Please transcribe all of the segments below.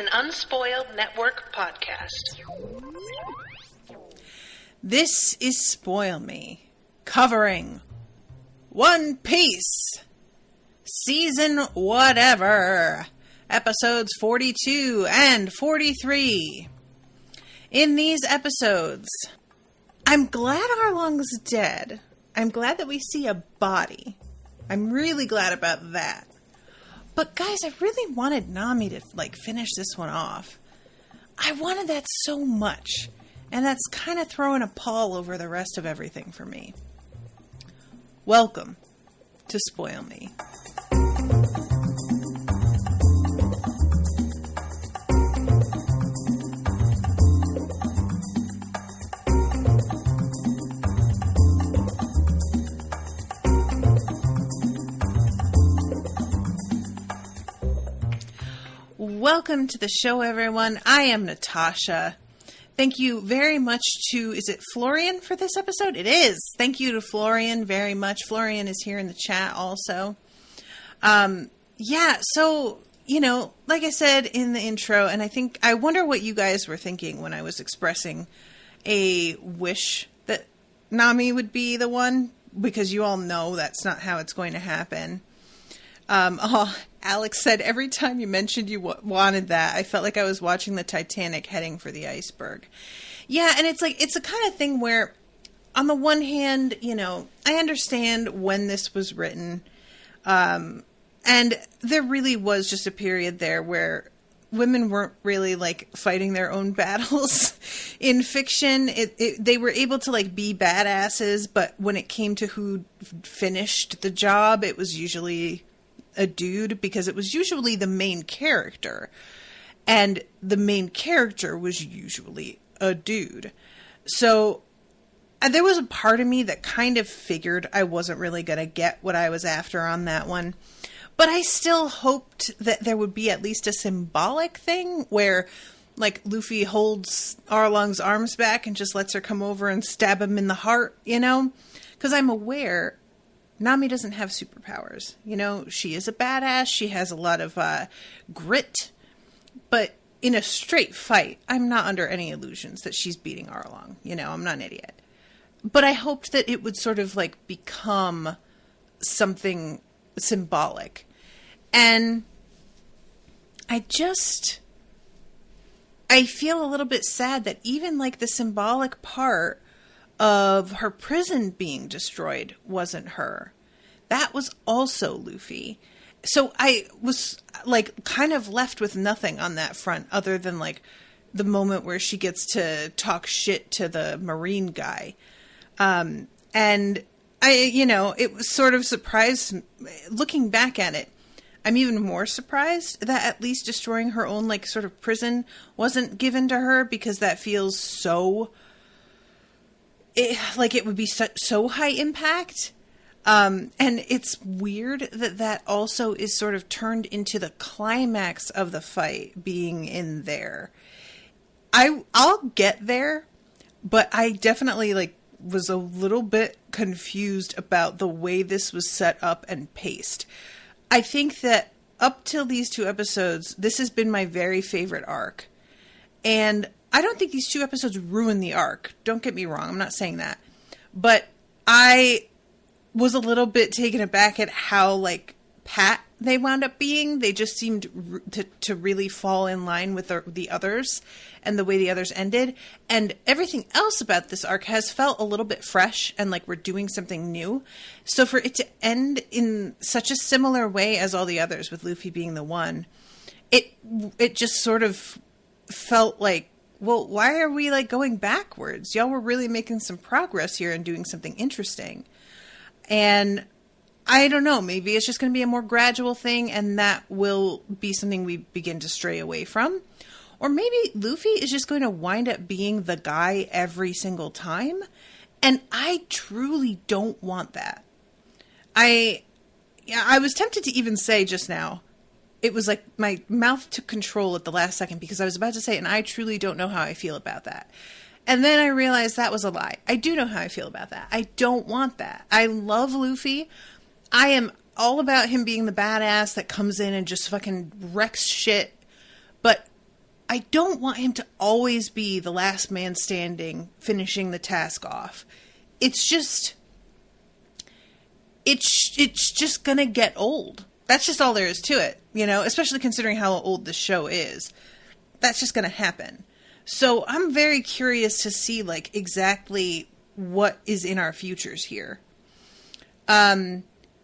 an Unspoiled Network podcast. This is Spoil Me, covering One Piece, season whatever, episodes 42 and 43. In these episodes, I'm glad Arlong's dead. I'm glad that we see a body. I'm really glad about that. But guys, I really wanted Nami to, finish this one off. I wanted that so much. And that's kind of throwing a pall over the rest of everything for me. Welcome to Spoil Me. Welcome to the show, everyone. I am Natasha. Thank you very much to, is it Florian for this episode? It is. Thank you to Florian very much. Florian is here in the chat also. So, like I said in the intro, and I wonder what you guys were thinking when I was expressing a wish that Nami would be the one, because you all know that's not how it's going to happen. Alex said, every time you mentioned you wanted that, I felt like I was watching the Titanic heading for the iceberg. Yeah, and it's the kind of thing where, on the one hand, I understand when this was written, and there really was just a period there where women weren't really, fighting their own battles in fiction. They were able to, be badasses, but when it came to who finished the job, it was usually a dude, because it was usually the main character, and the main character was usually a dude. So there was a part of me that kind of figured I wasn't really going to get what I was after on that one, but I still hoped that there would be at least a symbolic thing where Luffy holds Arlong's arms back and just lets her come over and stab him in the heart, because I'm aware Nami doesn't have superpowers. She is a badass. She has a lot of grit. But in a straight fight, I'm not under any illusions that she's beating Arlong. I'm not an idiot. But I hoped that it would sort of become something symbolic. And I feel a little bit sad that even the symbolic part of her prison being destroyed wasn't her. That was also Luffy. So I was kind of left with nothing on that front other than the moment where she gets to talk shit to the Marine guy. And it was sort of surprised. Looking back at it, I'm even more surprised that at least destroying her own sort of prison wasn't given to her, because that feels so it would be so high impact. And it's weird that also is sort of turned into the climax of the fight being in there. I'll get there, but I definitely was a little bit confused about the way this was set up and paced. I think that up till these two episodes, this has been my very favorite arc. And I don't think these two episodes ruin the arc. Don't get me wrong. I'm not saying that. But I was a little bit taken aback at how, pat they wound up being. They just seemed to really fall in line with the others and the way the others ended. And everything else about this arc has felt a little bit fresh and we're doing something new. So for it to end in such a similar way as all the others, with Luffy being the one, it just sort of felt well, why are we going backwards? Y'all were really making some progress here and doing something interesting. And I don't know, maybe it's just going to be a more gradual thing, and that will be something we begin to stray away from. Or maybe Luffy is just going to wind up being the guy every single time. And I truly don't want that. I was tempted to even say just now, it was my mouth took control at the last second, because I was about to say, and I truly don't know how I feel about that. And then I realized that was a lie. I do know how I feel about that. I don't want that. I love Luffy. I am all about him being the badass that comes in and just fucking wrecks shit. But I don't want him to always be the last man standing, finishing the task off. It's just gonna get old. That's just all there is to it, you know, especially considering how old the show is. That's just gonna happen. So I'm very curious to see, like, exactly what is in our futures here.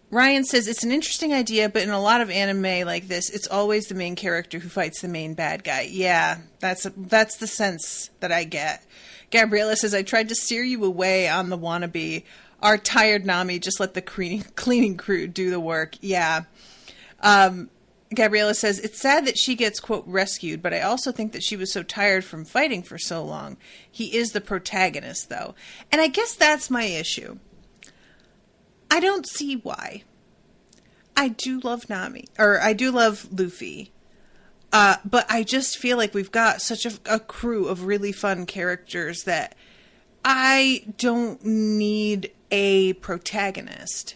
Ryan says, it's an interesting idea, but in a lot of anime like this, it's always the main character who fights the main bad guy. Yeah, that's the sense that I get. Gabriella says, I tried to steer you away on the wannabe. Our tired Nami just let the cleaning crew do the work. Yeah. Gabriella says, it's sad that she gets, quote, rescued, but I also think that she was so tired from fighting for so long. He is the protagonist, though. And I guess that's my issue. I don't see why. I do love Nami, or I do love Luffy. But I just feel like we've got such a crew of really fun characters that I don't need a protagonist.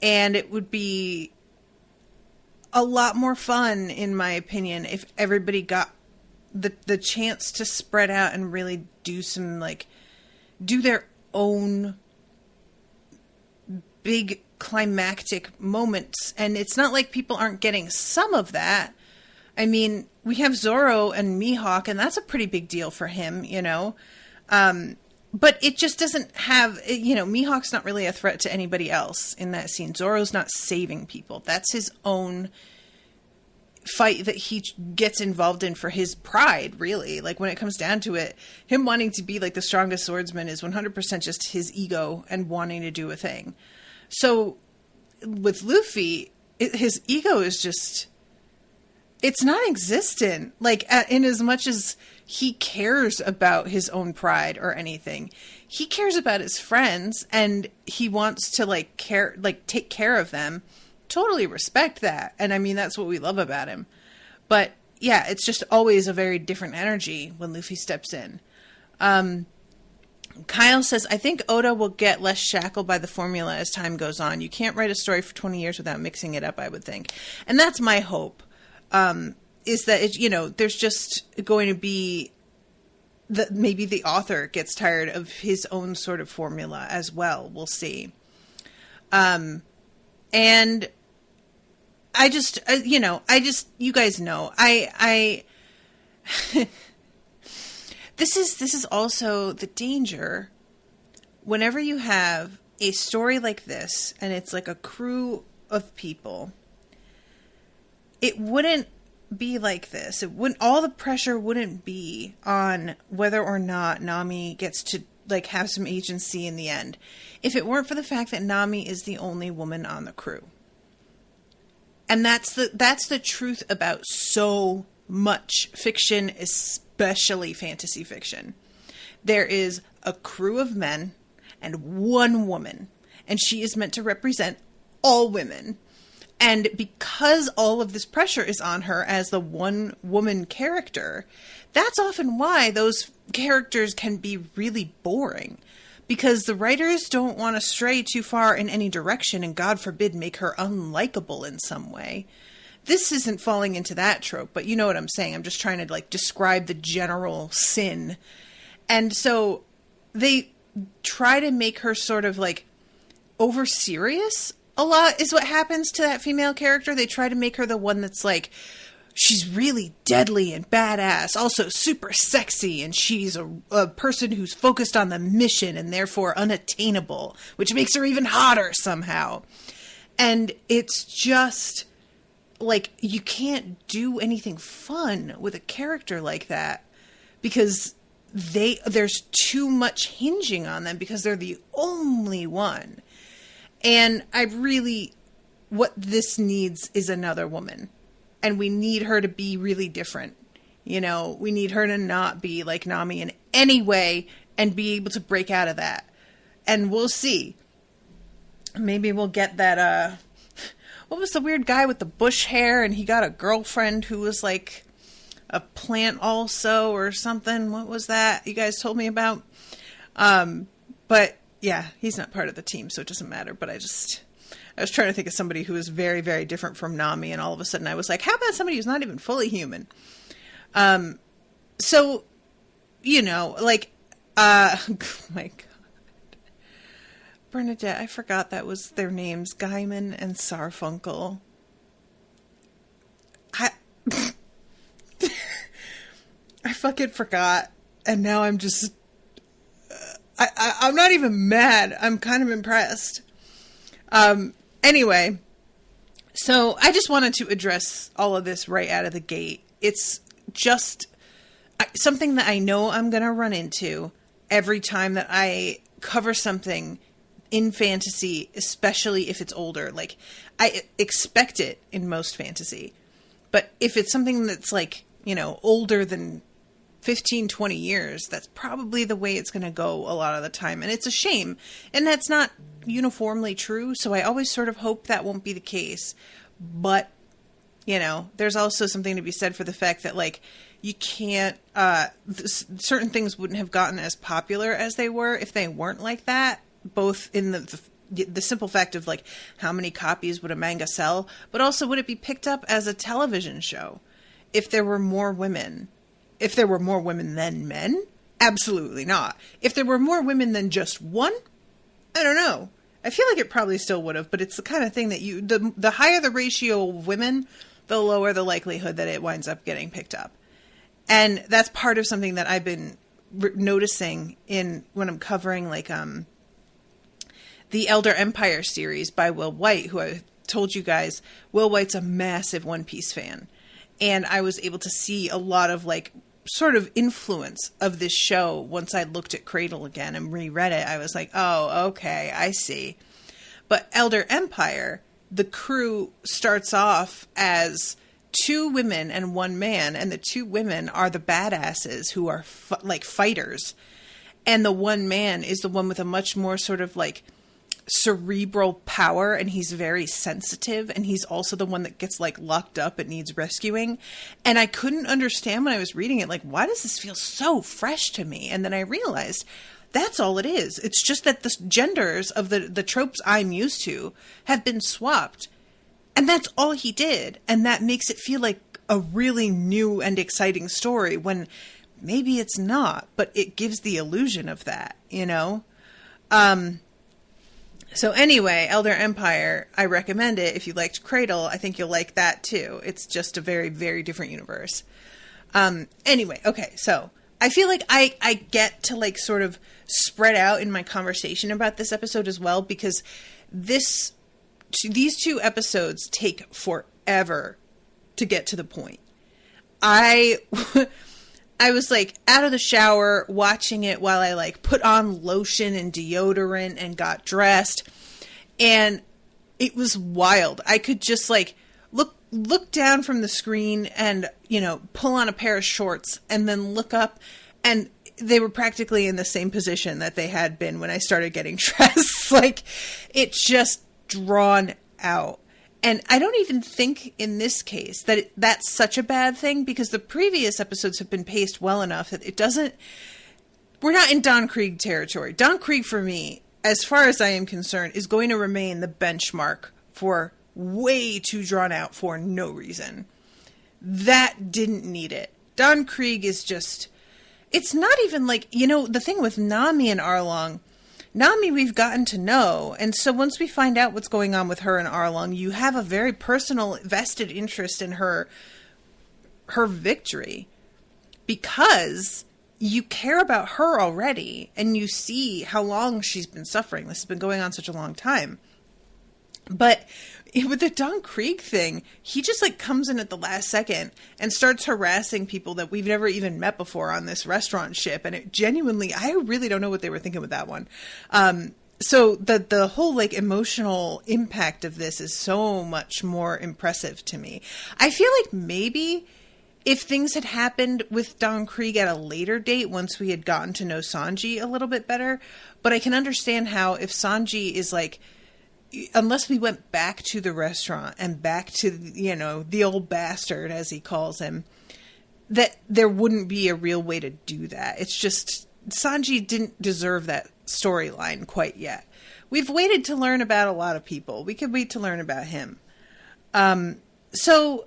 And it would be a lot more fun, in my opinion, if everybody got the chance to spread out and really do some, like, do their own big climactic moments. And it's not like people aren't getting some of that. I mean, we have Zoro and Mihawk, and that's a pretty big deal for him, you know. But it just doesn't have, you know, Mihawk's not really a threat to anybody else in that scene. Zoro's not saving people. That's his own fight that he gets involved in for his pride, really. Like, when it comes down to it, him wanting to be, like, the strongest swordsman is 100% just his ego and wanting to do a thing. So, with Luffy, his ego is just, it's non-existent. Like, in as much as he cares about his own pride or anything, he cares about his friends, and he wants to, like, take care of them. Totally respect that. And I mean, that's what we love about him. But yeah, it's just always a very different energy when Luffy steps in. Kyle says, I think Oda will get less shackled by the formula as time goes on. You can't write a story for 20 years without mixing it up, I would think. And that's my hope. Is that, it, you know, there's just going to be that maybe the author gets tired of his own sort of formula as well. We'll see. And I just, you know, you guys know, this is also the danger whenever you have a story like this and it's like a crew of people. It wouldn't be like this. All the pressure wouldn't be on whether or not Nami gets to, like, have some agency in the end, if it weren't for the fact that Nami is the only woman on the crew. And that's the truth about so much fiction, especially fantasy fiction. There is a crew of men and one woman, and she is meant to represent all women. And because all of this pressure is on her as the one woman character, that's often why those characters can be really boring. Because the writers don't want to stray too far in any direction and, God forbid, make her unlikable in some way. This isn't falling into that trope, but you know what I'm saying. I'm just trying to, like, describe the general sin. And so they try to make her sort of, like, over serious a lot is what happens to that female character. They try to make her the one that's like, she's really deadly and badass, also super sexy, and she's a person who's focused on the mission and therefore unattainable, which makes her even hotter somehow. And it's just like, you can't do anything fun with a character like that because there's too much hinging on them because they're the only one. And what this needs is another woman. And we need her to be really different. You know, we need her to not be like Nami in any way and be able to break out of that. And we'll see. Maybe we'll get that, what was the weird guy with the bush hair and he got a girlfriend who was like a plant also or something? What was that you guys told me about? But yeah, he's not part of the team, so it doesn't matter. But I was trying to think of somebody who was very, very different from Nami, and all of a sudden I was like, how about somebody who's not even fully human? So, you know, like, oh my God. Bernadette, I forgot that was their names, Gaiman and Sarfunkel. I fucking forgot, and now I'm just, I'm not even mad. I'm kind of impressed. Anyway, so I just wanted to address all of this right out of the gate. It's just something that I know I'm going to run into every time that I cover something in fantasy, especially if it's older. Like, I expect it in most fantasy. But if it's something that's like, you know, older than 15, 20 years, that's probably the way it's going to go a lot of the time. And it's a shame. And that's not uniformly true. So I always sort of hope that won't be the case. But, you know, there's also something to be said for the fact that, like, you can't, certain things wouldn't have gotten as popular as they were if they weren't like that. Both in the simple fact of, like, how many copies would a manga sell, but also would it be picked up as a television show if there were more women? If there were more women than men? Absolutely not. If there were more women than just one? I don't know. I feel like it probably still would have, but it's the kind of thing that the higher the ratio of women, the lower the likelihood that it winds up getting picked up. And that's part of something that I've been noticing when I'm covering, like, the Elder Empire series by Will White, who I told you guys, Will White's a massive One Piece fan. And I was able to see a lot of, like, sort of influence of this show once I looked at Cradle again and reread it. I was like, oh, okay, I see. But Elder Empire, the crew starts off as 2 women and 1 man, and the 2 women are the badasses who are like fighters. And the 1 man is the one with a much more sort of like cerebral power, and he's very sensitive, and he's also the one that gets like locked up and needs rescuing. And I couldn't understand when I was reading it, like, why does this feel so fresh to me? And then I realized that's all it is. It's just that the genders of the tropes I'm used to have been swapped. And that's all he did. And that makes it feel like a really new and exciting story when maybe it's not, but it gives the illusion of that, you know? So anyway, Elder Empire, I recommend it. If you liked Cradle, I think you'll like that too. It's just a very, very different universe. Anyway, okay, so I feel like I get to like sort of spread out in my conversation about this episode as well, because these 2 episodes take forever to get to the point. I was like out of the shower watching it while I like put on lotion and deodorant and got dressed, and it was wild. I could just like look down from the screen and, you know, pull on a pair of shorts and then look up, and they were practically in the same position that they had been when I started getting dressed. Like, it's just drawn out. And I don't even think in this case that that's such a bad thing, because the previous episodes have been paced well enough that it doesn't... We're not in Don Krieg territory. Don Krieg, for me, as far as I am concerned, is going to remain the benchmark for way too drawn out for no reason. That didn't need it. Don Krieg is just... It's not even like... You know, the thing with Nami and Arlong... Nami we've gotten to know, and so once we find out what's going on with her and Arlong, you have a very personal, vested interest in her victory, because you care about her already, and you see how long she's been suffering. This has been going on such a long time. But with the Don Krieg thing, he just like comes in at the last second and starts harassing people that we've never even met before on this restaurant ship. And it genuinely, I really don't know what they were thinking with that one. So the whole like emotional impact of this is so much more impressive to me. I feel like maybe if things had happened with Don Krieg at a later date, once we had gotten to know Sanji a little bit better, but I can understand how if Sanji is like, unless we went back to the restaurant and back to, you know, the old bastard, as he calls him, that there wouldn't be a real way to do that. It's just, Sanji didn't deserve that storyline quite yet. We've waited to learn about a lot of people. We could wait to learn about him. So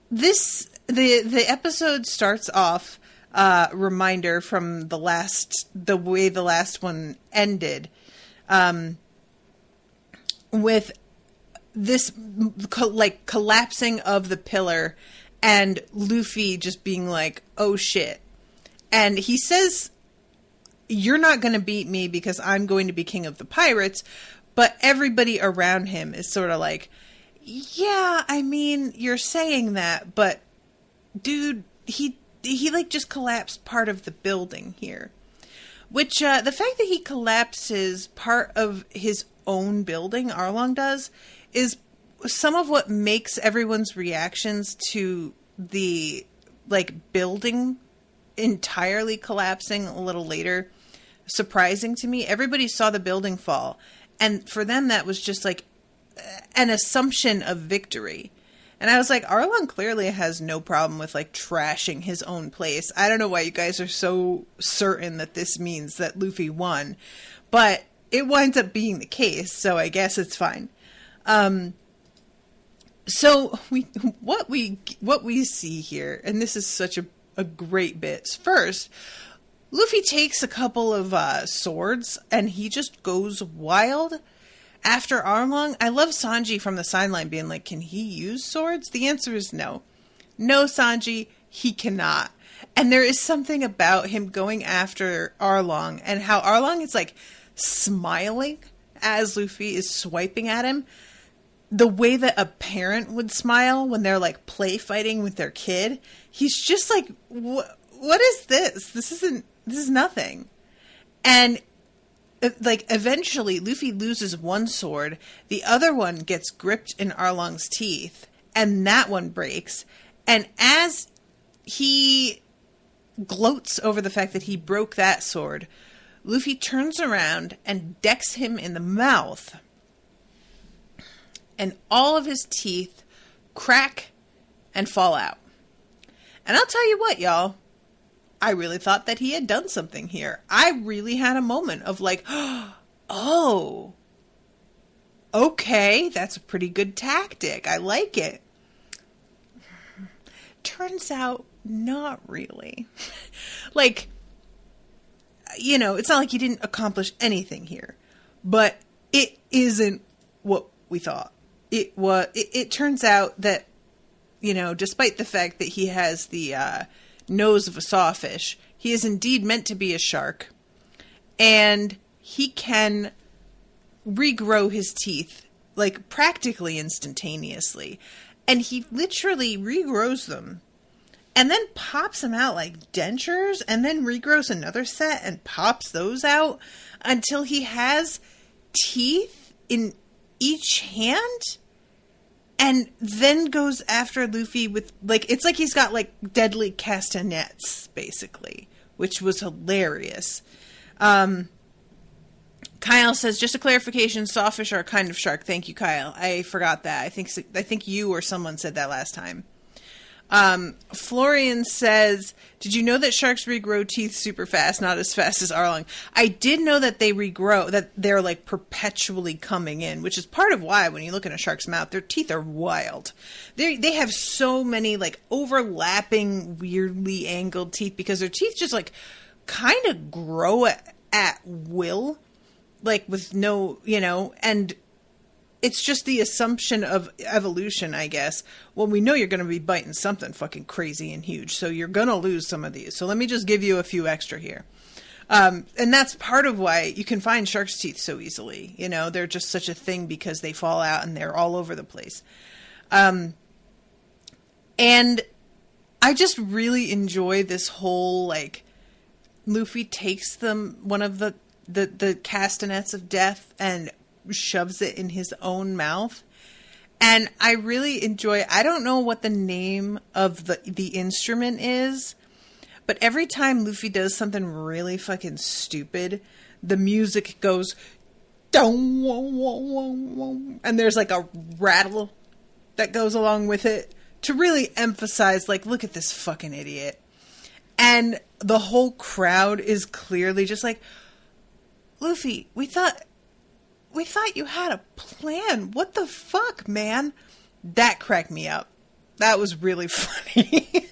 this the episode starts off, reminder from the way the last one ended, with this collapsing of the pillar and Luffy just being like, oh shit. And he says, you're not going to beat me because I'm going to be king of the pirates. But everybody around him is sort of like, yeah, I mean, you're saying that, but dude, he like just collapsed part of the building here. Which, the fact that he collapses part of his own building, Arlong does, is some of what makes everyone's reactions to the, like, building entirely collapsing a little later surprising to me. Everybody saw the building fall, and for them that was just like an assumption of victory. And I was like, Arlong clearly has no problem with like trashing his own place. I don't know why you guys are so certain that this means that Luffy won, but it winds up being the case, so I guess it's fine. So what we see here, and this is such a great bit. First, Luffy takes a couple of swords and he just goes wild after Arlong. I love Sanji from the sideline being like, can he use swords? The answer is no. No, Sanji, he cannot. And there is something about him going after Arlong and how Arlong is like smiling as Luffy is swiping at him. The way that a parent would smile when they're like play fighting with their kid. He's just like, what is this? This is nothing. And like eventually Luffy loses one sword. The other one gets gripped in Arlong's teeth and that one breaks. And as he gloats over the fact that he broke that sword, Luffy turns around and decks him in the mouth. And all of his teeth crack and fall out. And I'll tell you what, y'all. I really thought that he had done something here. I really had a moment of like, oh, okay, that's a pretty good tactic. I like it. Turns out, not really. Like, you know, it's not like he didn't accomplish anything here. But it isn't what we thought. It turns out that, you know, despite the fact that he has the nose of a sawfish, he is indeed meant to be a shark. And he can regrow his teeth, like, practically instantaneously. And he literally regrows them. And then pops them out like dentures, and then regrows another set and pops those out until he has teeth in each hand. And then goes after Luffy with, like, it's like he's got, like, deadly castanets, basically, which was hilarious. Kyle says, just a clarification, sawfish are a kind of shark. Thank you, Kyle. I forgot that. I think you or someone said that last time. Florian says, did you know that sharks regrow teeth super fast, not as fast as Arlong? I did know that they regrow, that they're like perpetually coming in, which is part of why when you look in a shark's mouth, their teeth are wild. They have so many like overlapping, weirdly angled teeth because their teeth just like kind of grow at will, like with no, you know, and it's just the assumption of evolution, I guess. Well, we know you're going to be biting something fucking crazy and huge, so you're going to lose some of these. So let me just give you a few extra here. And that's part of why you can find shark's teeth so easily. You know, they're just such a thing because they fall out and they're all over the place. And I just really enjoy this whole, like, Luffy takes one of the castanets of death and shoves it in his own mouth. And I really enjoy, I don't know what the name of the instrument is, but every time Luffy does something really fucking stupid, the music goes and there's like a rattle that goes along with it to really emphasize, like, look at this fucking idiot. And the whole crowd is clearly just like, Luffy, we thought you had a plan. What the fuck, man? That cracked me up. That was really funny.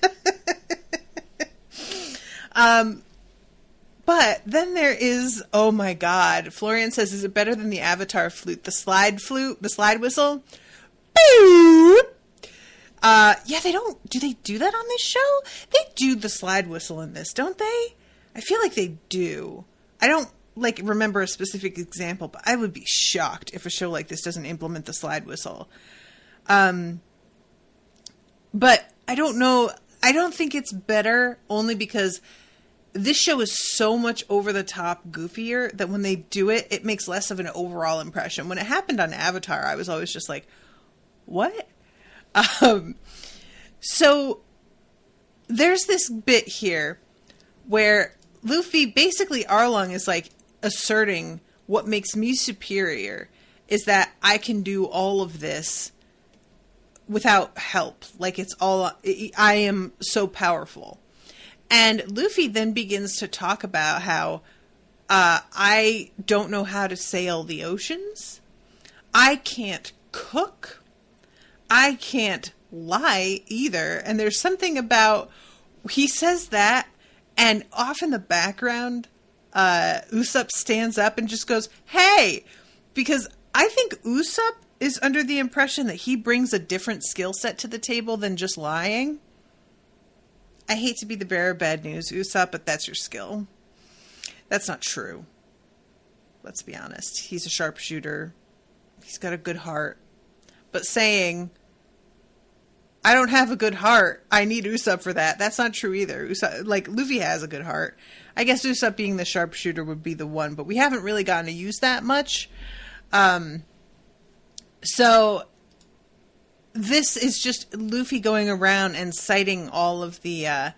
But then there is, oh my God, Florian says, is it better than the Avatar flute? The slide whistle? Boop! Yeah, do they do that on this show? They do the slide whistle in this, don't they? I feel like they do. I don't, remember a specific example, but I would be shocked if a show like this doesn't implement the slide whistle. But I don't know. I don't think it's better only because this show is so much over the top goofier that when they do it, it makes less of an overall impression. When it happened on Avatar, I was always just like, what? So there's this bit here where Luffy, basically Arlong is asserting what makes me superior is that I can do all of this without help. I am so powerful. And Luffy then begins to talk about how I don't know how to sail the oceans. I can't cook. I can't lie either. And there's something about, he says that, and off in the background, Usopp stands up and just goes, hey! Because I think Usopp is under the impression that he brings a different skill set to the table than just lying. I hate to be the bearer of bad news, Usopp, but that's your skill. That's not true. Let's be honest. He's a sharpshooter. He's got a good heart. But saying, I don't have a good heart, I need Usopp for that, that's not true either. Usopp, Luffy has a good heart. I guess Usopp being the sharpshooter would be the one, but we haven't really gotten to use that much. So this is just Luffy going around and citing all of the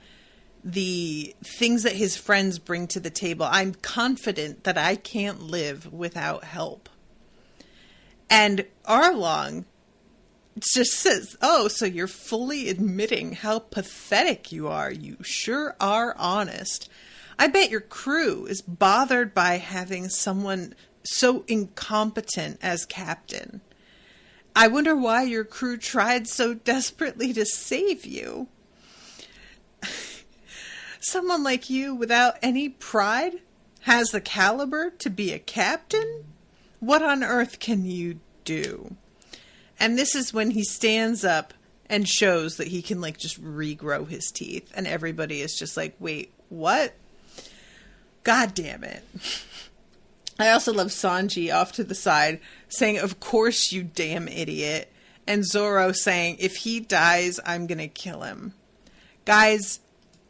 things that his friends bring to the table. I'm confident that I can't live without help. And Arlong just says, oh, so you're fully admitting how pathetic you are. You sure are honest. I bet your crew is bothered by having someone so incompetent as captain. I wonder why your crew tried so desperately to save you. Someone like you without any pride has the caliber to be a captain? What on earth can you do? And this is when he stands up and shows that he can just regrow his teeth. And everybody is just like, wait, what? God damn it. I also love Sanji off to the side saying, of course, you damn idiot. And Zoro saying, if he dies, I'm going to kill him. Guys,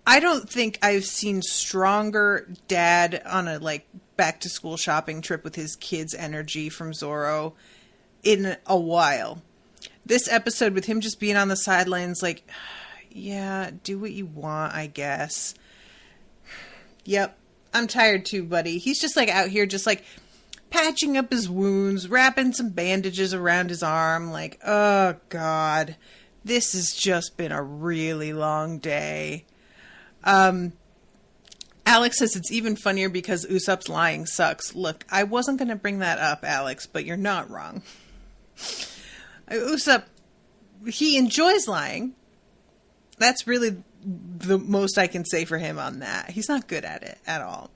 I don't think I've seen stronger dad on a back to school shopping trip with his kids energy from Zoro in a while. This episode with him just being on the sidelines yeah, do what you want, I guess. Yep. I'm tired too, buddy. He's just out here just patching up his wounds, wrapping some bandages around his arm. Oh God, this has just been a really long day. Alex says it's even funnier because Usopp's lying sucks. Look, I wasn't going to bring that up, Alex, but you're not wrong. Usopp, he enjoys lying. That's really the most I can say for him on that. He's not good at it at all.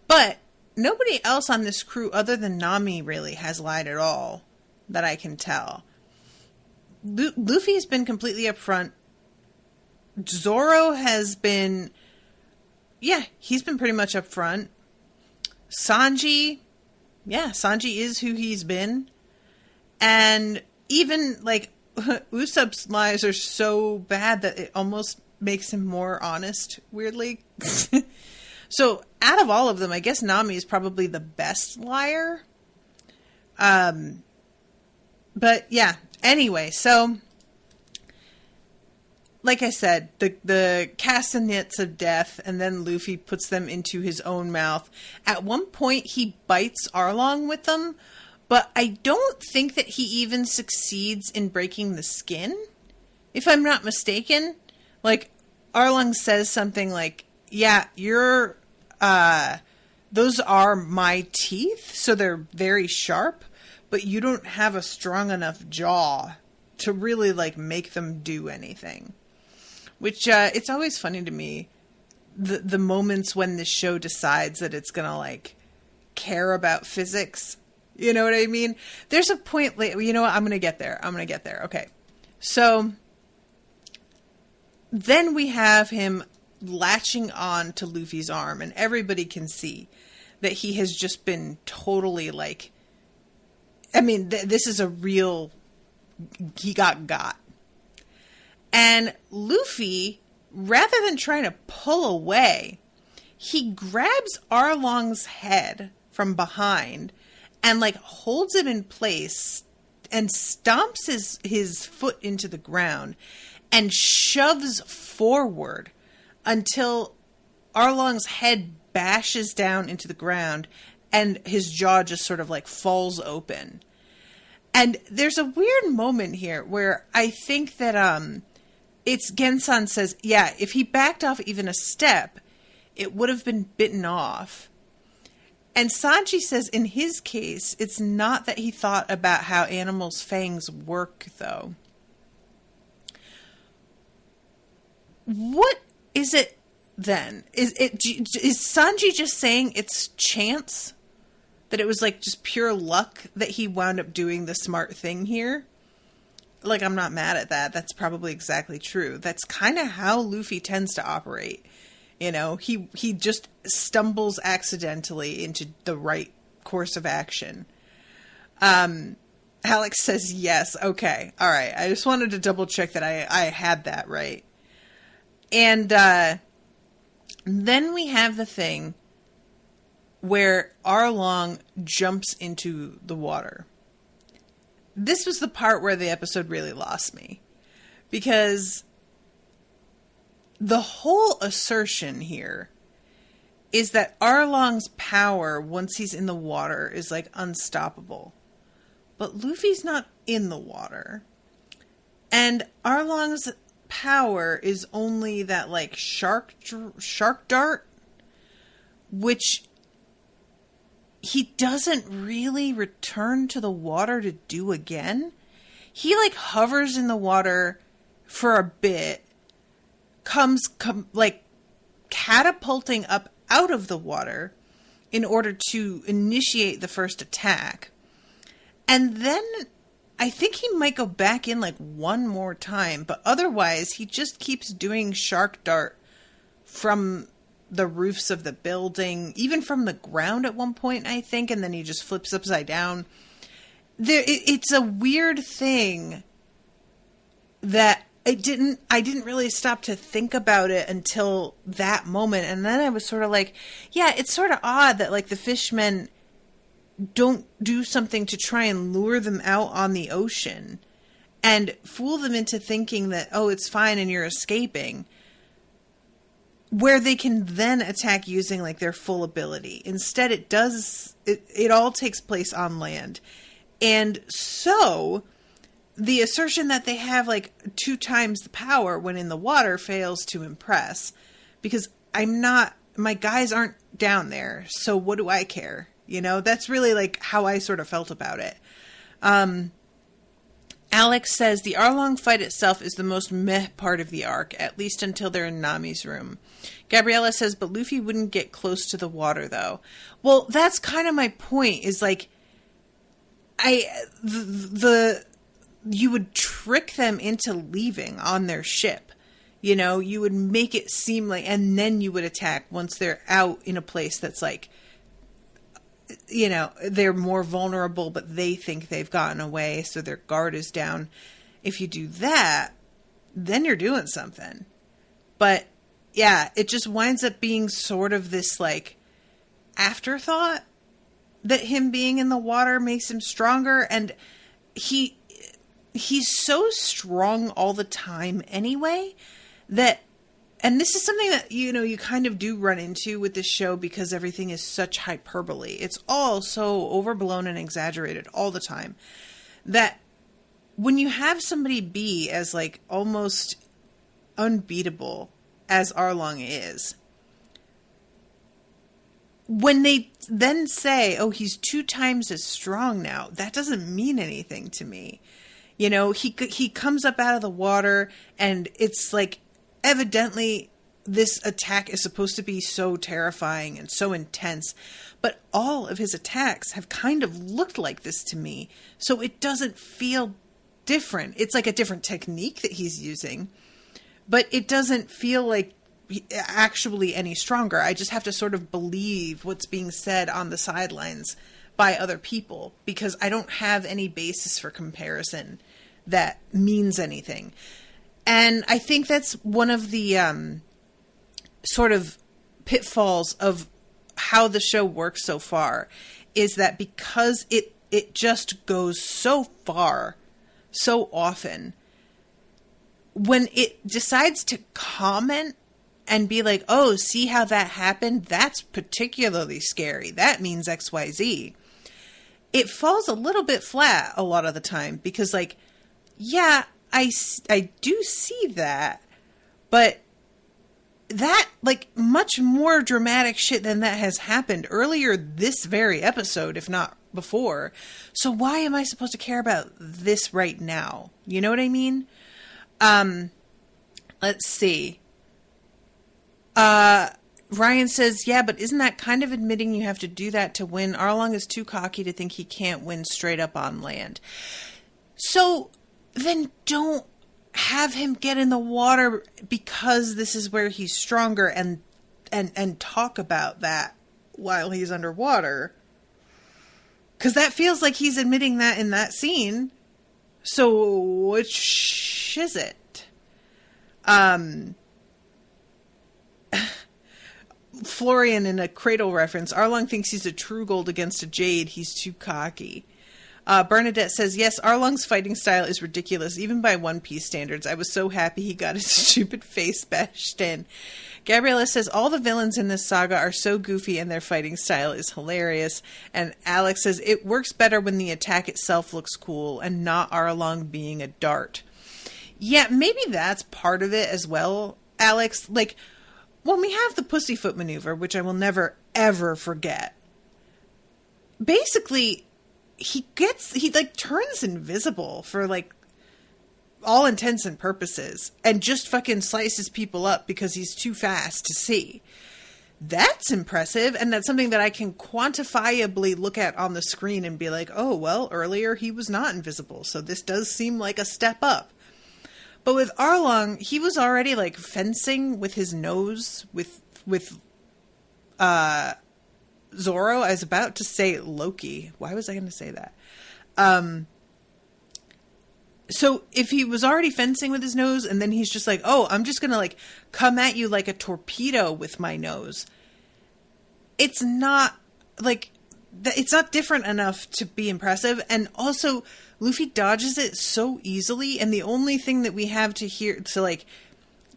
But nobody else on this crew other than Nami really has lied at all that I can tell. Luffy's been completely upfront. Zoro has been, he's been pretty much upfront. Sanji is who he's been. And even Usopp's lies are so bad that it almost makes him more honest, weirdly. So out of all of them, I guess Nami is probably the best liar. But yeah, anyway, so like I said, the castanets of death, and then Luffy puts them into his own mouth. At one point, he bites Arlong with them, but I don't think that he even succeeds in breaking the skin. If I'm not mistaken, Arlong says something yeah, those are my teeth, so they're very sharp, but you don't have a strong enough jaw to really like make them do anything. Which it's always funny to me, the moments when this show decides that it's gonna like care about physics. You know what I mean? There's a point later. You know what? I'm gonna get there. Okay. So then we have him latching on to Luffy's arm, and everybody can see that he has just been totally like, I mean, this is a real, he got. And Luffy, rather than trying to pull away, he grabs Arlong's head from behind and like holds him in place and stomps his foot into the ground and shoves forward until Arlong's head bashes down into the ground and his jaw just sort of like falls open. And there's a weird moment here where I think that it's Gensan says, yeah, if he backed off even a step, it would have been bitten off. And Sanji says in his case, it's not that he thought about how animals' fangs work, though. What is it then? Is Sanji just saying it's chance? That it was like just pure luck that he wound up doing the smart thing here? Like, I'm not mad at that. That's probably exactly true. That's kind of how Luffy tends to operate. You know, he just stumbles accidentally into the right course of action. Alex says yes. Okay. All right. I just wanted to double check that I had that right. And then we have the thing where Arlong jumps into the water. This was the part where the episode really lost me. Because the whole assertion here is that Arlong's power, once he's in the water, is like unstoppable. But Luffy's not in the water. And Arlong's power is only that like shark dart, which he doesn't really return to the water to do again. He like hovers in the water for a bit, comes like catapulting up out of the water in order to initiate the first attack. And then I think he might go back in like one more time, but otherwise he just keeps doing shark dart from the roofs of the building, even from the ground at one point, I think, and then he just flips upside down. It's a weird thing that I didn't really stop to think about it until that moment, and then I was sort of like, yeah, it's sort of odd that like the fishmen don't do something to try and lure them out on the ocean and fool them into thinking that, oh, it's fine and you're escaping, where they can then attack using like their full ability. Instead, it all takes place on land. And so the assertion that they have like 2 times the power when in the water fails to impress, because my guys aren't down there. So what do I care? You know, that's really like how I sort of felt about it. Alex says the Arlong fight itself is the most meh part of the arc, at least until they're in Nami's room. Gabriella says, but Luffy wouldn't get close to the water, though. Well, that's kind of my point, is like, you would trick them into leaving on their ship. You know, you would make it seem like, and then you would attack once they're out in a place that's like, you know, they're more vulnerable, but they think they've gotten away, so their guard is down. If you do that, then you're doing something. But yeah, it just winds up being sort of this like afterthought that him being in the water makes him stronger, and he's so strong all the time anyway that. And this is something that, you know, you kind of do run into with this show because everything is such hyperbole. It's all so overblown and exaggerated all the time that when you have somebody be as like almost unbeatable as Arlong is, when they then say, oh, he's 2 times as strong now, that doesn't mean anything to me. You know, he comes up out of the water, and it's like, evidently this attack is supposed to be so terrifying and so intense, but all of his attacks have kind of looked like this to me. So it doesn't feel different. It's like a different technique that he's using, but it doesn't feel like actually any stronger. I just have to sort of believe what's being said on the sidelines by other people, because I don't have any basis for comparison that means anything. And I think that's one of the sort of pitfalls of how the show works so far, is that because it just goes so far so often, when it decides to comment and be like, oh, see how that happened? That's particularly scary. That means XYZ. It falls a little bit flat a lot of the time, because, like, yeah, I do see that, but that, like, much more dramatic shit than that has happened earlier this very episode, if not before. So why am I supposed to care about this right now? You know what I mean? Let's see. Ryan says, yeah, but isn't that kind of admitting you have to do that to win? Arlong is too cocky to think he can't win straight up on land. So then don't have him get in the water because this is where he's stronger, and talk about that while he's underwater. Because that feels like he's admitting that in that scene. So which is it? Florian, in a Cradle reference, Arlong thinks he's a true gold against a jade. He's too cocky. Bernadette says, yes, Arlong's fighting style is ridiculous, even by One Piece standards. I was so happy he got his stupid face bashed in. Gabriella says, all the villains in this saga are so goofy and their fighting style is hilarious. And Alex says, it works better when the attack itself looks cool and not Arlong being a dart. Yeah, maybe that's part of it as well, Alex. Like, when we have the pussyfoot maneuver, which I will never, ever forget, basically, he turns invisible for, like, all intents and purposes, and just fucking slices people up because he's too fast to see. That's impressive, and that's something that I can quantifiably look at on the screen and be like, oh, well, earlier he was not invisible, so this does seem like a step up. But with Arlong, he was already, like, fencing with his nose with Zoro. I was about to say Loki. Why was I going to say that? So if he was already fencing with his nose, and then he's just like, oh, I'm just going to, like, come at you like a torpedo with my nose. It's not, like, it's not different enough to be impressive. And also, Luffy dodges it so easily, and the only thing that we have to like,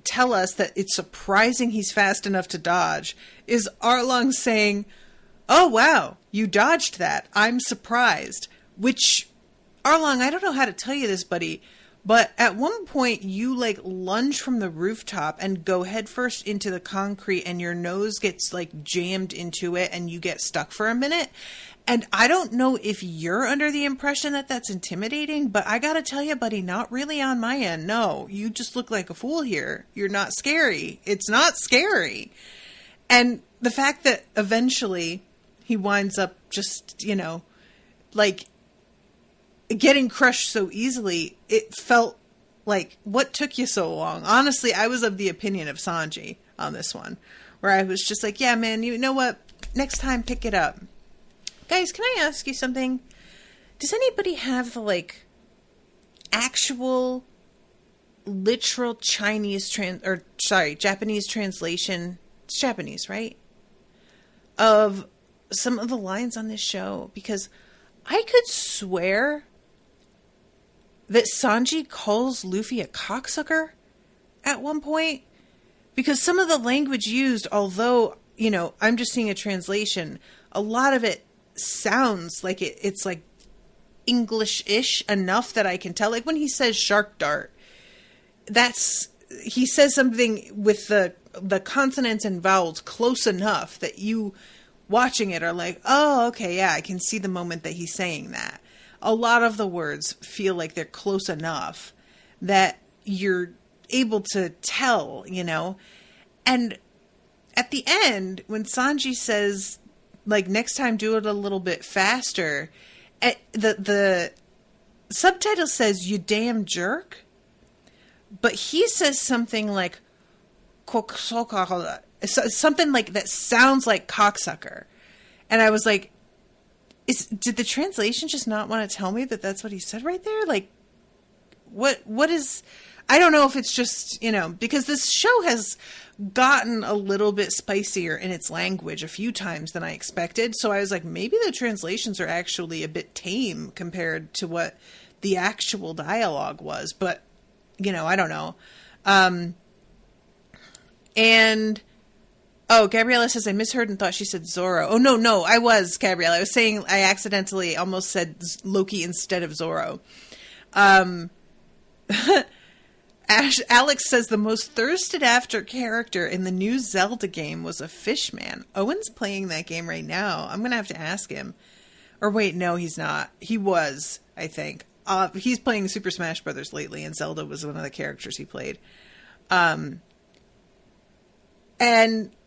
tell us that it's surprising he's fast enough to dodge is Arlong saying, oh, wow, you dodged that. I'm surprised. Which, Arlong, I don't know how to tell you this, buddy, but at one point you, like, lunge from the rooftop and go headfirst into the concrete, and your nose gets, like, jammed into it and you get stuck for a minute. And I don't know if you're under the impression that that's intimidating, but I gotta tell you, buddy, not really on my end. No, you just look like a fool here. You're not scary. It's not scary. And the fact that eventually he winds up just, you know, like, getting crushed so easily, it felt like, what took you so long? Honestly, I was of the opinion of Sanji on this one, where I was just like, yeah, man, you know what? Next time, pick it up. Guys, can I ask you something? Does anybody have the, like, actual literal Japanese translation? It's Japanese, right? Of some of the lines on this show, because I could swear that Sanji calls Luffy a cocksucker at one point, because some of the language used, although, you know, I'm just seeing a translation, a lot of it sounds like it's like English-ish enough that I can tell. Like when he says shark dart, he says something with the consonants and vowels close enough that you watching it are like, oh, okay, yeah, I can see the moment that he's saying that. a lot of the words feel like they're close enough that you're able to tell, you know? And at the end, when Sanji says, like, next time do it a little bit faster, the subtitle says, you damn jerk. But he says something like, something like that sounds like cocksucker. And I was like, did the translation just not want to tell me that that's what he said right there? Like, what is, I don't know if it's just, you know, because this show has gotten a little bit spicier in its language a few times than I expected. So I was like, maybe the translations are actually a bit tame compared to what the actual dialogue was. But, you know, I don't know. And, oh, Gabriella says, I misheard and thought she said Zoro. Oh, no, I was, Gabriella. I was saying I accidentally almost said Loki instead of Zoro. Alex says the most thirsted after character in the new Zelda game was a fishman. Owen's playing that game right now. I'm going to have to ask him. Or wait, no, he's not. He was, I think. He's playing Super Smash Brothers lately, and Zelda was one of the characters he played. And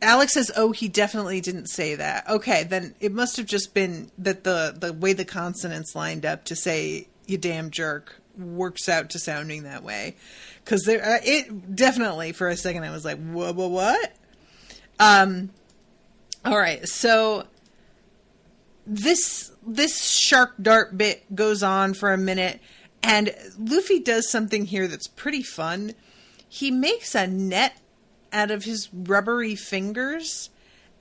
Alex says, oh, he definitely didn't say that. Okay, then it must have just been that the way the consonants lined up to say, you damn jerk, works out to sounding that way. Because it definitely, for a second, I was like, what? All right, so this shark dart bit goes on for a minute, and Luffy does something here that's pretty fun. He makes a net out of his rubbery fingers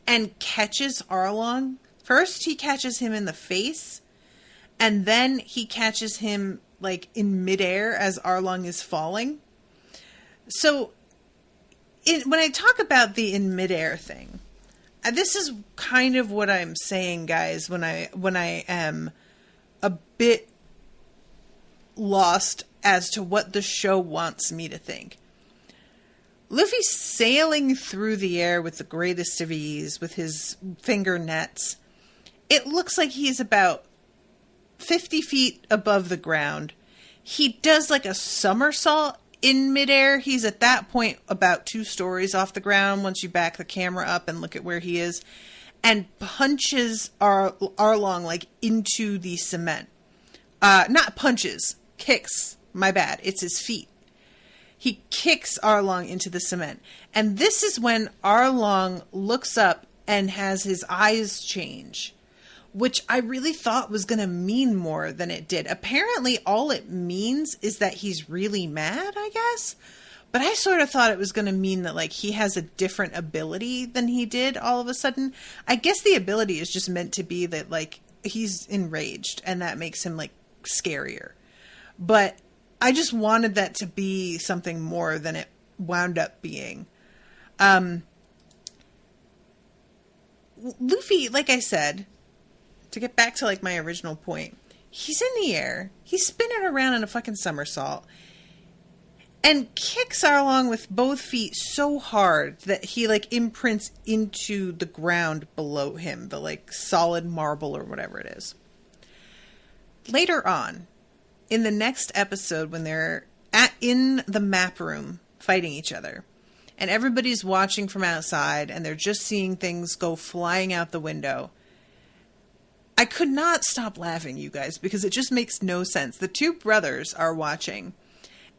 and catches Arlong. First, he catches him in the face, and then he catches him like in midair as Arlong is falling. So when I talk about the in midair thing, this is kind of what I'm saying, guys, when I am a bit lost as to what the show wants me to think. Luffy's sailing through the air with the greatest of ease with his finger nets. It looks like he's about 50 feet above the ground. He does like a somersault in midair. He's at that point about 2 stories off the ground once you back the camera up and look at where he is, and punches Arlong like into the cement. Not punches, kicks. My bad. It's his feet. He kicks Arlong into the cement. And this is when Arlong looks up and has his eyes change, which I really thought was going to mean more than it did. Apparently, all it means is that he's really mad, I guess. But I sort of thought it was going to mean that, like, he has a different ability than he did all of a sudden. I guess the ability is just meant to be that, like, he's enraged, and that makes him, like, scarier. But I just wanted that to be something more than it wound up being. Luffy, like I said, to get back to like my original point, he's in the air, he's spinning around in a fucking somersault, and kicks Arlong with both feet so hard that he like imprints into the ground below him, the like solid marble or whatever it is. Later on, in the next episode, when they're in the map room fighting each other, and everybody's watching from outside, and they're just seeing things go flying out the window, I could not stop laughing, you guys, because it just makes no sense. The 2 brothers are watching,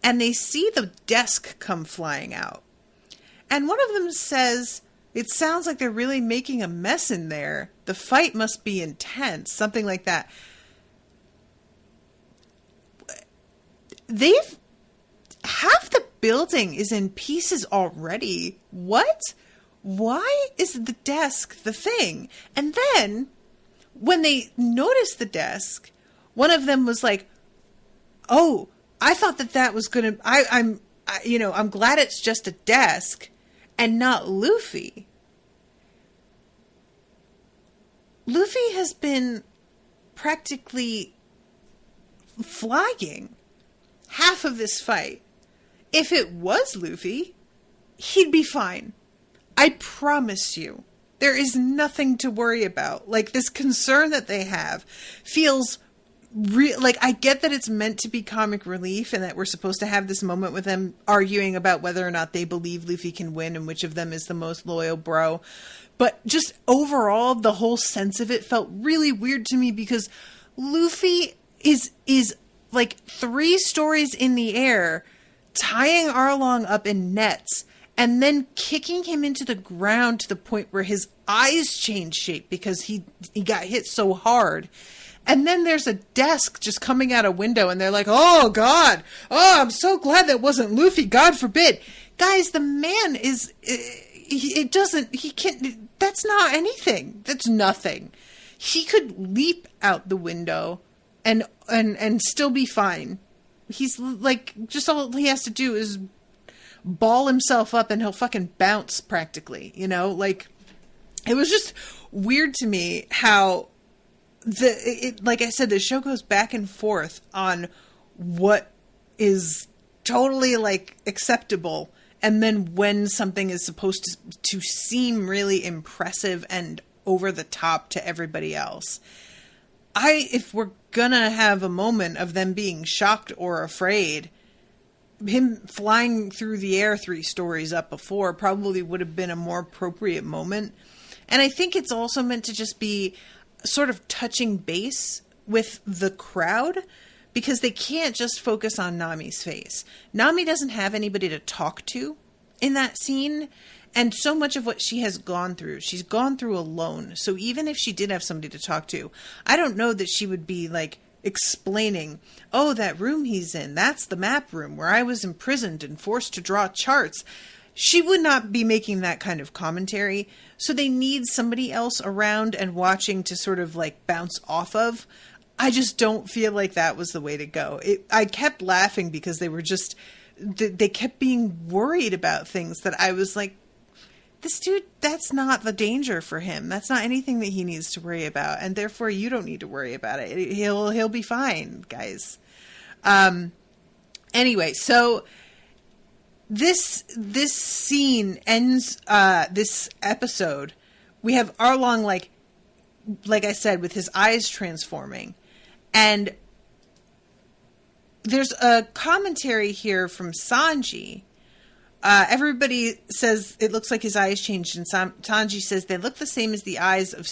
and they see the desk come flying out. And one of them says, it sounds like they're really making a mess in there. The fight must be intense, something like that. Half the building is in pieces already. What? Why is the desk the thing? And then when they noticed the desk, one of them was like, oh, I thought that was going to, I'm glad it's just a desk and not Luffy. Luffy has been practically flagging half of this fight. If it was Luffy, he'd be fine. I promise you. There is nothing to worry about. Like, this concern that they have feels like, I get that it's meant to be comic relief and that we're supposed to have this moment with them arguing about whether or not they believe Luffy can win and which of them is the most loyal bro. But just overall, the whole sense of it felt really weird to me because Luffy is like 3 stories in the air, tying Arlong up in nets, and then kicking him into the ground to the point where his eyes change shape because he got hit so hard. And then there's a desk just coming out a window and they're like, oh God, oh, I'm so glad that wasn't Luffy. God forbid. Guys, the man is, that's not anything. That's nothing. He could leap out the window and still be fine. He's like, just all he has to do is ball himself up and he'll fucking bounce practically, you know? Like, it was just weird to me how like I said, the show goes back and forth on what is totally like acceptable, and then when something is supposed to seem really impressive and over the top to everybody else. If we're gonna have a moment of them being shocked or afraid, him flying through the air 3 stories up before probably would have been a more appropriate moment. And I think it's also meant to just be sort of touching base with the crowd because they can't just focus on Nami's face. Nami doesn't have anybody to talk to in that scene, and so much of what she has gone through, she's gone through alone. So even if she did have somebody to talk to, I don't know that she would be like explaining, oh, that room he's in, that's the map room where I was imprisoned and forced to draw charts. She would not be making that kind of commentary. So they need somebody else around and watching to sort of like bounce off of. I just don't feel like that was the way to go. I kept laughing because they kept being worried about things that I was like, this dude, that's not the danger for him. That's not anything that he needs to worry about. And therefore you don't need to worry about it. He'll be fine, guys. Anyway, so this scene ends this episode. We have Arlong, like I said, with his eyes transforming. And there's a commentary here from Sanji. Everybody says it looks like his eyes changed, and Sanji says they look the same as the eyes of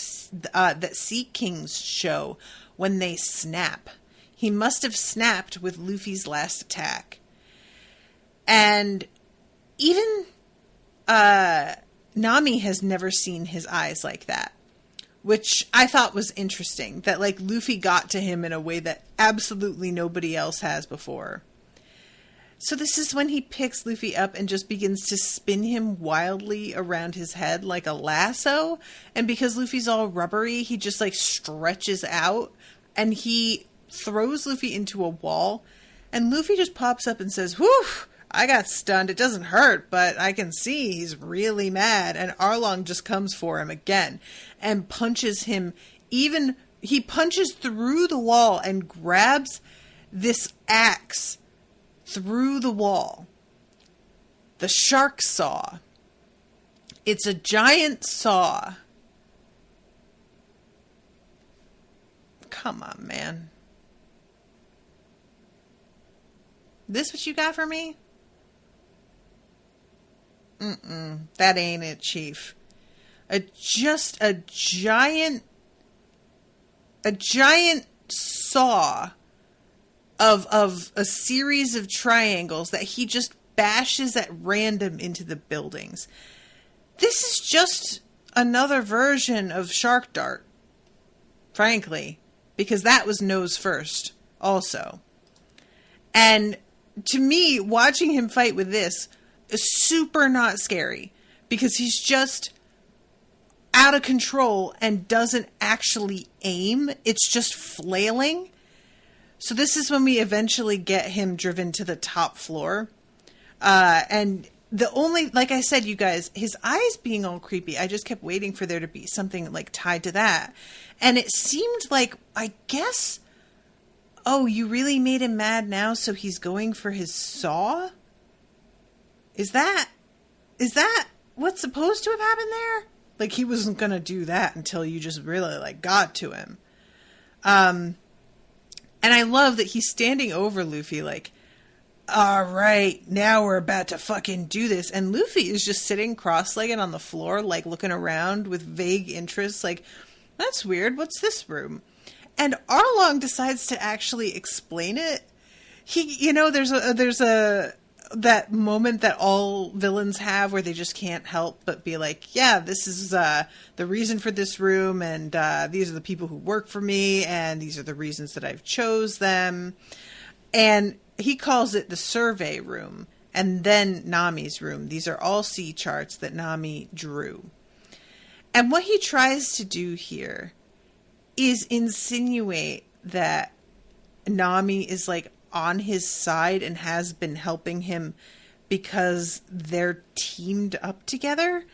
that Sea Kings show when they snap. He must have snapped with Luffy's last attack. And even Nami has never seen his eyes like that, which I thought was interesting, that like Luffy got to him in a way that absolutely nobody else has before. So this is when he picks Luffy up and just begins to spin him wildly around his head like a lasso. And because Luffy's all rubbery, he just like stretches out and he throws Luffy into a wall. And Luffy just pops up and says, whew, I got stunned. It doesn't hurt, but I can see he's really mad. And Arlong just comes for him again and punches him. He punches through the wall and grabs this axe through the wall. The shark saw. It's a giant saw. Come on, man. This what you got for me? That ain't it, Chief. Just a giant saw of a series of triangles that he just bashes at random into the buildings. This is just another version of Shark Dart, frankly, because that was nose first also. And to me, watching him fight with this is super not scary because he's just out of control and doesn't actually aim. It's just flailing. So this is when we eventually get him driven to the top floor. And the only, like I said, you guys, his eyes being all creepy, I just kept waiting for there to be something like tied to that. And it seemed like, I guess, oh, you really made him mad now, so he's going for his saw? Is that what's supposed to have happened there? Like, he wasn't going to do that until you just really, like, got to him. And I love that he's standing over Luffy like, all right, now we're about to fucking do this. And Luffy is just sitting cross-legged on the floor, like looking around with vague interest, like, that's weird. What's this room? And Arlong decides to actually explain it. There's that moment that all villains have where they just can't help but be like, yeah, this is the reason for this room, and these are the people who work for me, and these are the reasons that I've chose them. And he calls it the survey room, and then Nami's room. These are all sea charts that Nami drew. And what he tries to do here is insinuate that Nami is like on his side and has been helping him because they're teamed up together.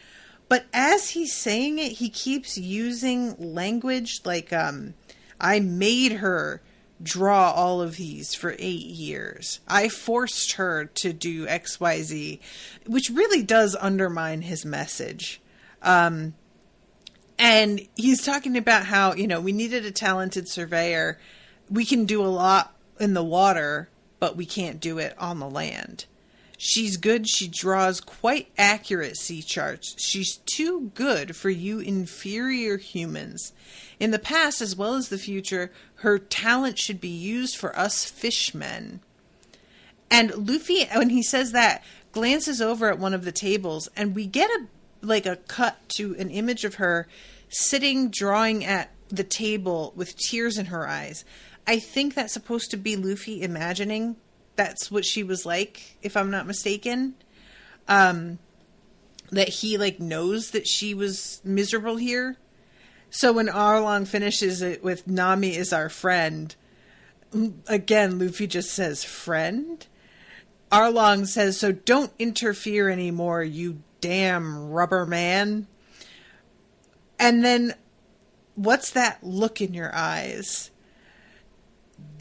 But as he's saying it, he keeps using language like, I made her draw all of these for 8 years. I forced her to do XYZ, which really does undermine his message. And he's talking about how, we needed a talented surveyor. We can do a lot in the water, but we can't do it on the land. She's good. She draws quite accurate sea charts. She's too good for you inferior humans. In the past, as well as the future, her talent should be used for us fishmen. And Luffy, when he says that, glances over at one of the tables, and we get a cut to an image of her sitting, drawing at the table with tears in her eyes. I think that's supposed to be Luffy imagining that's what she was like, if I'm not mistaken. That he knows that she was miserable here. So when Arlong finishes it with Nami is our friend, again, Luffy just says friend. Arlong says, so don't interfere anymore, you damn rubber man. And then, what's that look in your eyes?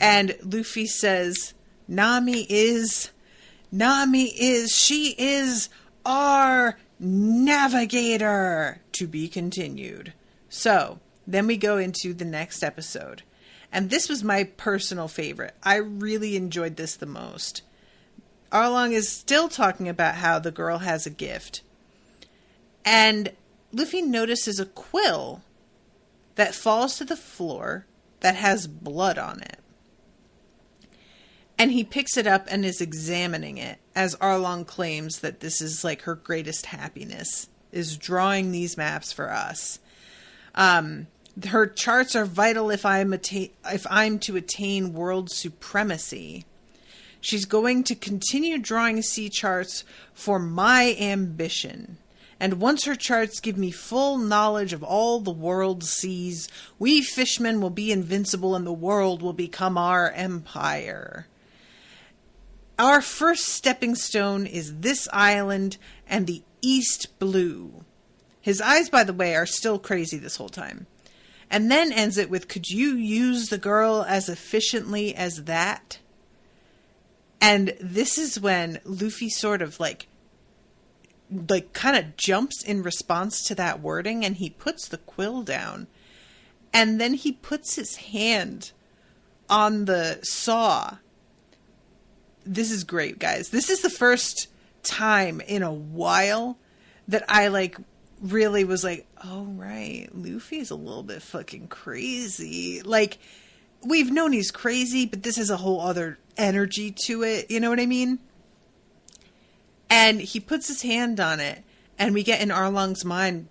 And Luffy says, Nami is our navigator. To be continued. So, then we go into the next episode. And this was my personal favorite. I really enjoyed this the most. Arlong is still talking about how the girl has a gift. And Luffy notices a quill that falls to the floor that has blood on it. And he picks it up and is examining it, as Arlong claims that this is her greatest happiness, is drawing these maps for us. Her charts are vital if I'm to attain world supremacy. She's going to continue drawing sea charts for my ambition. And once her charts give me full knowledge of all the world's seas, we fishmen will be invincible and the world will become our empire. Our first stepping stone is this island and the East Blue. His eyes, by the way, are still crazy this whole time. And then ends it with, could you use the girl as efficiently as that? And this is when Luffy sort of kind of jumps in response to that wording, and he puts the quill down. And then he puts his hand on the saw. This is great, guys. This is the first time in a while that I really was oh right, Luffy's a little bit fucking crazy. We've known he's crazy, but this has a whole other energy to it. You know what I mean? And he puts his hand on it, and we get in Arlong's mind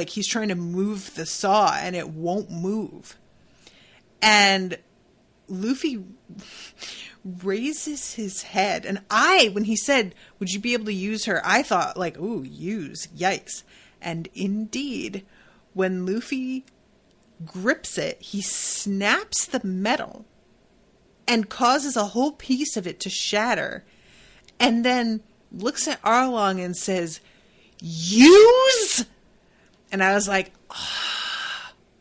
he's trying to move the saw, and it won't move. And Luffy raises his head, and when he said, would you be able to use her? I thought ooh, use, yikes. And indeed, when Luffy grips it, he snaps the metal and causes a whole piece of it to shatter, and then looks at Arlong and says, use? And I was like,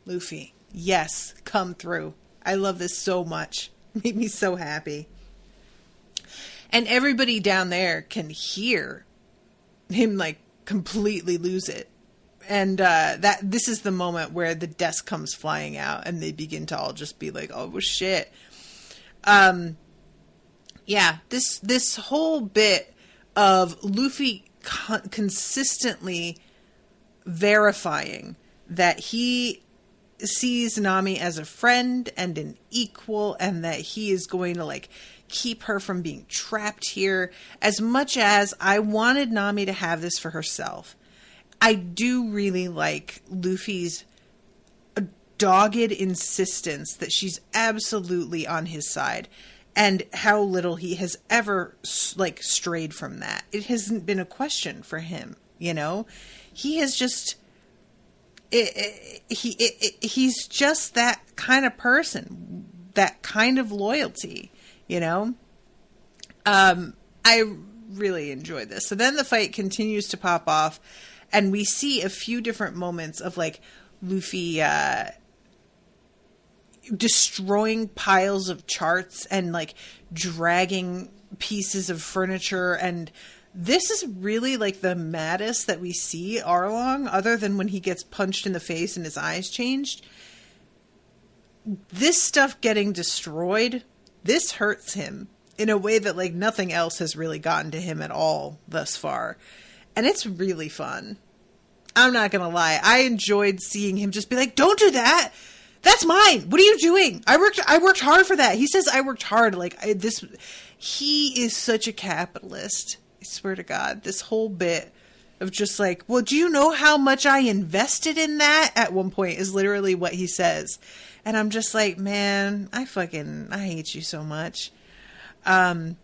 Luffy, yes, come through. I love this so much. It made me so happy. And everybody down there can hear him completely lose it. And this is the moment where the desk comes flying out and they begin to all just be oh shit. Yeah, this whole bit of Luffy consistently verifying that he sees Nami as a friend and an equal, and that he is going to like keep her from being trapped here. As much as I wanted Nami to have this for herself, I do really like Luffy's dogged insistence that she's absolutely on his side, and how little he has ever like strayed from that. It hasn't been a question for him, you know. He has just he's just that kind of person, that kind of loyalty, you know. I really enjoyed this. So then the fight continues to pop off, and we see a few different moments of like Luffy destroying piles of charts and like dragging pieces of furniture. And this is really like the maddest that we see Arlong, other than when he gets punched in the face and his eyes changed. This stuff getting destroyed, this hurts him in a way that like nothing else has really gotten to him at all thus far. And it's really fun. I'm not gonna lie, I enjoyed seeing him just be like, don't do that, that's mine, what are you doing? I worked hard for that. He says I worked hard. Like he is such a capitalist. I swear to God, this whole bit of just like, well, do you know how much I invested in that? At one point is literally what he says. And I'm just like, man, I hate you so much. Alex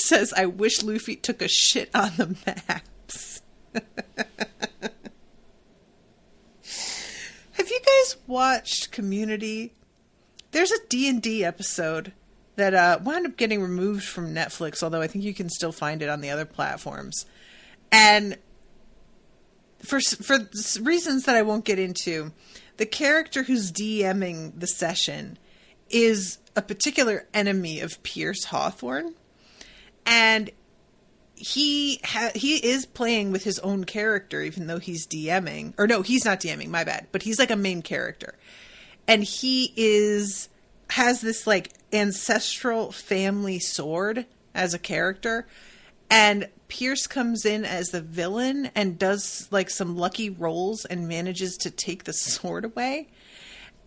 says, I wish Luffy took a shit on the maps. Have you guys watched Community? There's a D&D episode that wound up getting removed from Netflix, although I think you can still find it on the other platforms. And for reasons that I won't get into, the character who's DMing the session is a particular enemy of Pierce Hawthorne. And he is playing with his own character, even though he's DMing. Or no, he's not DMing, my bad. But he's like a main character. And he has this like ancestral family sword as a character. And Pierce comes in as the villain and does like some lucky rolls and manages to take the sword away.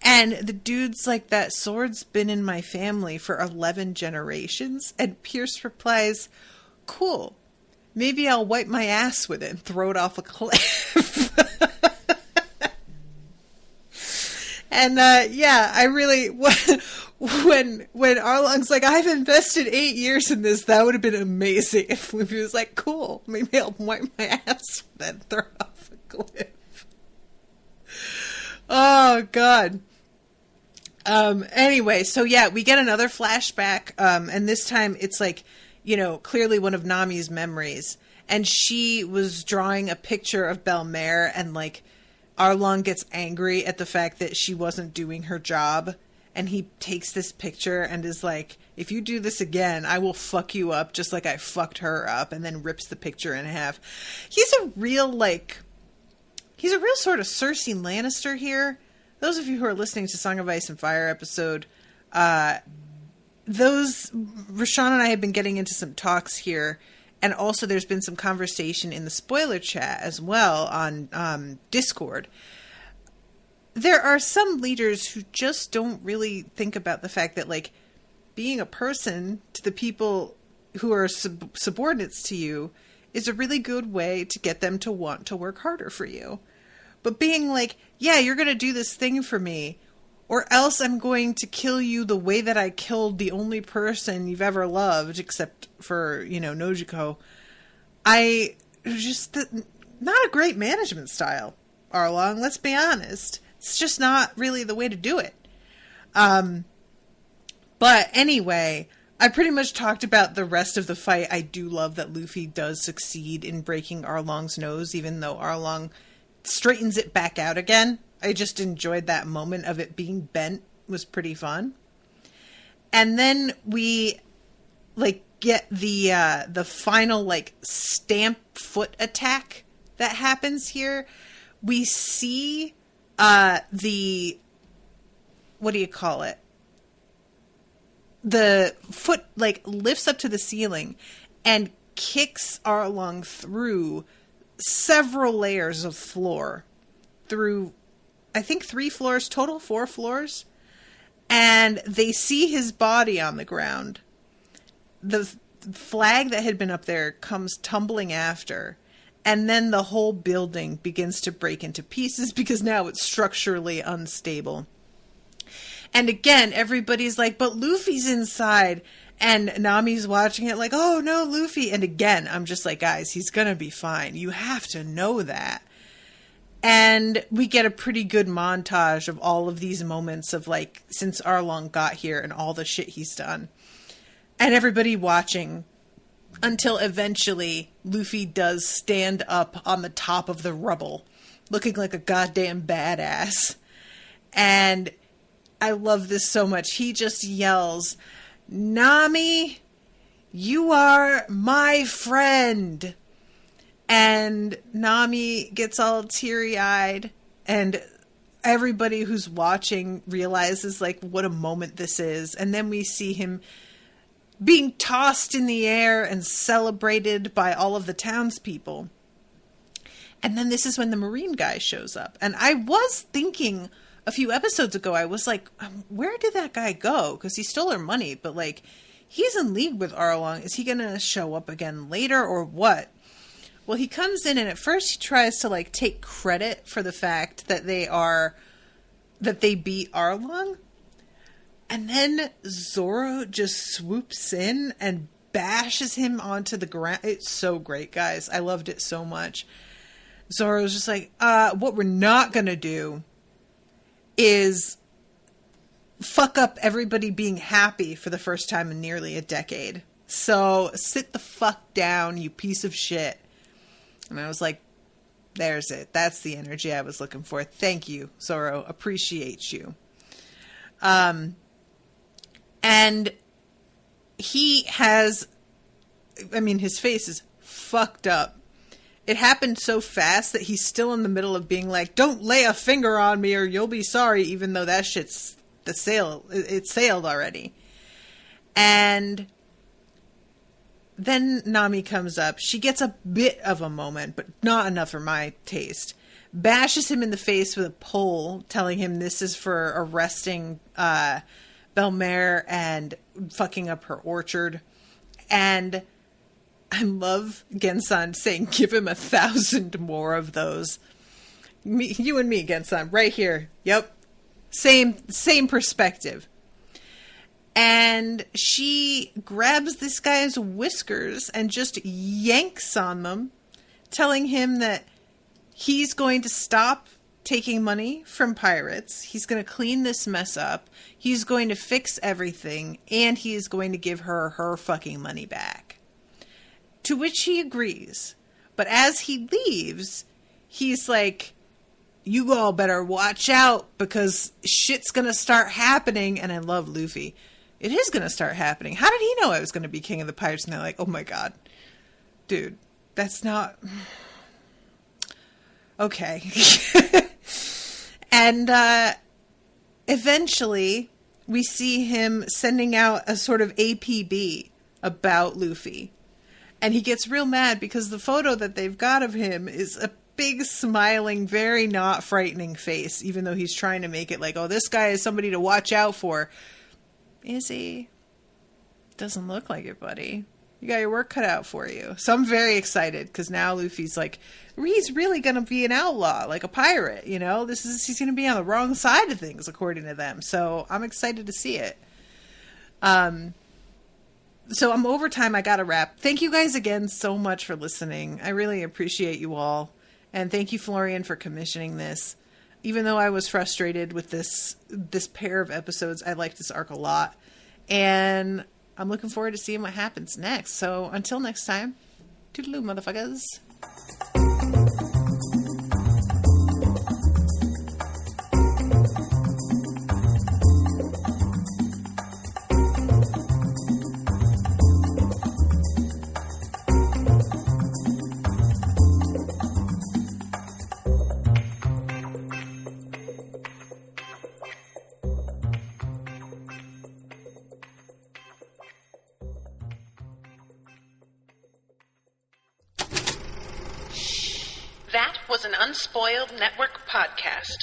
And the dude's like, that sword's been in my family for 11 generations. And Pierce replies, cool, maybe I'll wipe my ass with it and throw it off a cliff. And yeah, I really, when Arlong's like, I've invested 8 years in this, that would have been amazing if Luffy was like, cool, maybe I'll wipe my ass with it and throw it off a cliff. Oh God. Anyway, so yeah, we get another flashback, and this time it's like, you know, clearly one of Nami's memories, and she was drawing a picture of Belmare, and like Arlong gets angry at the fact that she wasn't doing her job, and he takes this picture and is like, if you do this again, I will fuck you up just like I fucked her up, and then rips the picture in half. He's a real sort of Cersei Lannister here. Those of you who are listening to Song of Ice and Fire episode, Rashawn and I have been getting into some talks here, and also there's been some conversation in the spoiler chat as well on Discord. There are some leaders who just don't really think about the fact that, like, being a person to the people who are subordinates to you is a really good way to get them to want to work harder for you. But being like, yeah, you're going to do this thing for me, or else I'm going to kill you the way that I killed the only person you've ever loved, except for, you know, Nojiko. Not a great management style, Arlong, let's be honest. It's just not really the way to do it. But anyway, I pretty much talked about the rest of the fight. I do love that Luffy does succeed in breaking Arlong's nose, even though Arlong straightens it back out again. I just enjoyed that moment of it being bent. It was pretty fun. And then we like get the final like stamp foot attack that happens here. We see what do you call it? the foot like lifts up to the ceiling and kicks Arlong through several layers of floor, through I think 3 floors total, 4 floors, and they see his body on the ground. The flag that had been up there comes tumbling after, and then the whole building begins to break into pieces because now it's structurally unstable. And again, everybody's like, but Luffy's inside. And Nami's watching it like, oh no, Luffy. And again, I'm just like, guys, he's gonna be fine. You have to know that. And we get a pretty good montage of all of these moments of like, since Arlong got here and all the shit he's done. And everybody watching until eventually Luffy does stand up on the top of the rubble, looking like a goddamn badass. And I love this so much. He just yells, Nami, you are my friend. And Nami gets all teary-eyed, and everybody who's watching realizes like what a moment this is. And then we see him being tossed in the air and celebrated by all of the townspeople. And then this is when the Marine guy shows up. And I was thinking a few episodes ago, I was like, where did that guy go? Because he stole her money, but like, he's in league with Arlong. Is he going to show up again later or what? Well, he comes in and at first he tries to like take credit for the fact that they beat Arlong. And then Zoro just swoops in and bashes him onto the ground. It's so great, guys. I loved it so much. Zoro's just like, what we're not going to do is fuck up everybody being happy for the first time in nearly a decade. So sit the fuck down, you piece of shit. And I was like, there's it. That's the energy I was looking for. Thank you, Zoro. Appreciate you. And he has, I mean, his face is fucked up. It happened so fast that he's still in the middle of being like, don't lay a finger on me or you'll be sorry, even though that shit's it sailed already. And then Nami comes up. She gets a bit of a moment, but not enough for my taste. Bashes him in the face with a pole, telling him this is for arresting Belmare and fucking up her orchard. And I love Gensan saying, give him 1,000 more of those. You and me, Gensan, right here. Yep. Same perspective. And she grabs this guy's whiskers and just yanks on them, telling him that he's going to stop taking money from pirates. He's going to clean this mess up. He's going to fix everything. And he is going to give her fucking money back. To which he agrees. But as he leaves, he's like, you all better watch out because shit's going to start happening. And I love Luffy. It is going to start happening. How did he know I was going to be king of the pirates? And they're like, oh my God. Dude, that's not... Okay. And eventually we see him sending out a sort of APB about Luffy. And he gets real mad because the photo that they've got of him is a big, smiling, very not frightening face, even though he's trying to make it like, oh, this guy is somebody to watch out for. Is he? Doesn't look like it, buddy. You got your work cut out for you. So I'm very excited because now Luffy's like, he's really going to be an outlaw, like a pirate, you know? He's going to be on the wrong side of things, according to them. So I'm excited to see it. So I'm over time. I got to wrap. Thank you guys again so much for listening. I really appreciate you all. And thank you, Florian, for commissioning this. Even though I was frustrated with this pair of episodes, I like this arc a lot. And I'm looking forward to seeing what happens next. So until next time, toodaloo, motherfuckers. was an Unspoiled Network podcast.